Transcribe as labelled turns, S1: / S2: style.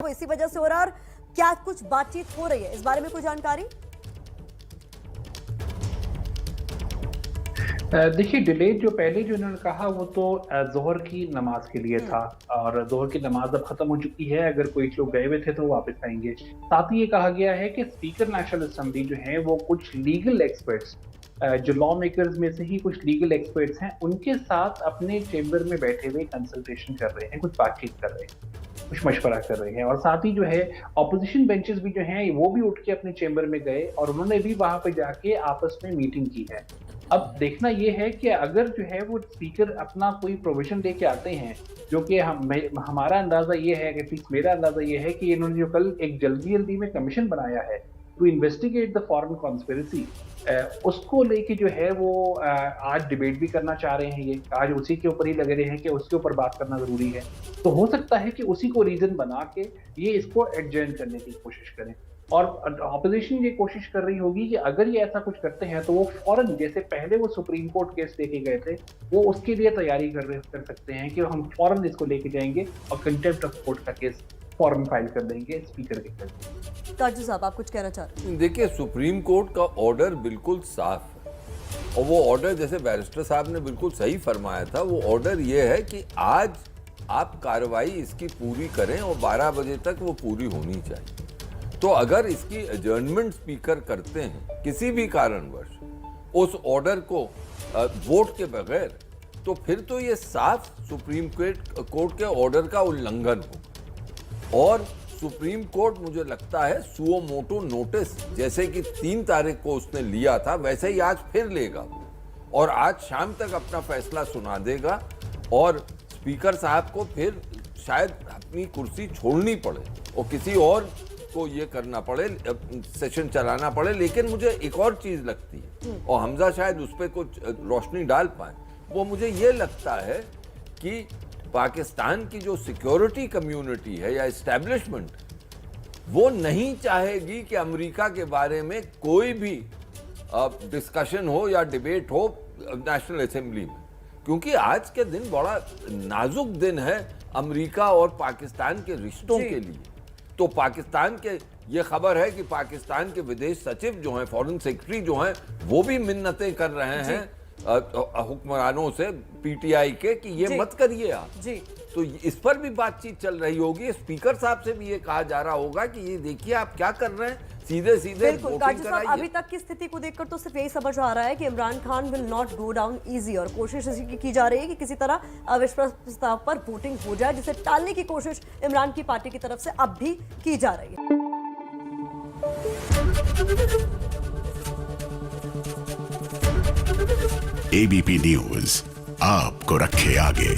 S1: वो इसी वजह से हो रहा है और क्या कुछ बातचीत हो रही है इस बारे में कोई जानकारी?
S2: देखिए डिले जो पहले जो इन्होंने कहा वो तो जोहर की नमाज के लिए था और जोहर की नमाज अब खत्म हो चुकी है। अगर कोई लोग गए हुए थे तो वो वापस आएंगे। साथ ही ये कहा गया है कि स्पीकर नेशनल असेंबली जो है वो कुछ लीगल एक्सपर्ट्स जो लॉ मेकर्स में से ही कुछ लीगल एक्सपर्ट्स हैं उनके साथ अपने चेंबर में बैठे हुए कंसल्टेशन कर रहे हैं, कुछ बातचीत कर रहे हैं, कुछ मशवरा कर रहे हैं। और साथ ही जो है ऑपोजिशन बेंचेस भी जो हैं वो भी उठ के अपने चेंबर में गए और उन्होंने भी वहां पे जाके आपस में मीटिंग की है। अब देखना ये है कि अगर जो है वो स्पीकर अपना कोई प्रोविजन लेके आते हैं, जो कि हमारा अंदाजा ये है कि एटलीस्ट मेरा अंदाजा ये है कि इन्होंने जो कल एक जल्दी में कमीशन बनाया है to investigate the foreign conspiracy, उसको लेके जो है वो आज डिबेट भी करना चाह रहे हैं। ये आज उसी के ऊपर ही लगे रहे हैं कि उसके ऊपर बात करना जरूरी है। तो हो सकता है कि उसी को रीजन बना के ये इसको एडजर्न करने की कोशिश करें और ऑपोजिशन ये कोशिश कर रही होगी कि अगर ये ऐसा कुछ करते हैं तो वो फौरन, जैसे पहले वो सुप्रीम कोर्ट केस लेके गए थे, वो उसके लिए तैयारी कर सकते हैं कि हम फौरन इसको लेके जाएंगे और कंटेम्प्ट ऑफ कोर्ट का केस फौरन फाइल कर देंगे स्पीकर के खिलाफ।
S1: ताजू साहब, आप कुछ कहना चाह रहे हैं?
S3: देखिए, सुप्रीम कोर्ट का ऑर्डर बिल्कुल साफ है और वो ऑर्डर, जैसे बैरिस्टर साहब ने बिल्कुल सही फरमाया था, वो ऑर्डर ये है कि आज आप कार्रवाई इसकी पूरी करें और 12 बजे तक वो पूरी होनी चाहिए। तो अगर इसकी एडजर्नमेंट स्पीकर करते हैं किसी भी कारणवश उस ऑर्डर को वोट के बगैर, तो फिर तो ये साफ सुप्रीम कोर्ट के ऑर्डर का उल्लंघन होगा। और सुप्रीम कोर्ट, मुझे लगता है, सुओ मोटो नोटिस जैसे कि 3 तारीख को उसने लिया था वैसे ही आज फिर लेगा और आज शाम तक अपना फैसला सुना देगा और स्पीकर साहब को फिर शायद अपनी कुर्सी छोड़नी पड़े और किसी और को ये करना पड़े, सेशन चलाना पड़े। लेकिन मुझे एक और चीज लगती है और हमजा शायद उस पर कुछ रोशनी डाल पाए, वो मुझे ये लगता है कि पाकिस्तान की जो सिक्योरिटी कम्युनिटी है या एस्टेब्लिशमेंट, वो नहीं चाहेगी कि अमेरिका के बारे में कोई भी डिस्कशन हो या डिबेट हो नेशनल असेंबली में, क्योंकि आज के दिन बड़ा नाजुक दिन है अमेरिका और पाकिस्तान के रिश्तों के लिए। तो पाकिस्तान के, ये खबर है कि पाकिस्तान के विदेश सचिव जो हैं, फॉरेन सेक्रेटरी जो हैं, वो भी मिन्नतें कर रहे हैं हुक्मरानों से, पीटीआई के, कि ये मत करिए आप जी। तो इस पर भी बातचीत चल रही होगी। स्पीकर साहब से भी ये कहा जा रहा होगा कि ये देखिए आप क्या कर रहे हैं, सीधे वोटिंग कराइए।
S1: अभी तक की स्थिति को देखकर तो सिर्फ यही समझ आ रहा है कि Imran Khan will not go down easy और कोशिश इसी की जा रही है कि किसी तरह अविश्वास प्रस्ताव पर वोटिंग हो जाए, जिसे टालने की कोशिश इमरान की पार्टी की तरफ से अब भी की जा रही है।
S4: एबीपी न्यूज आपको रखे आगे।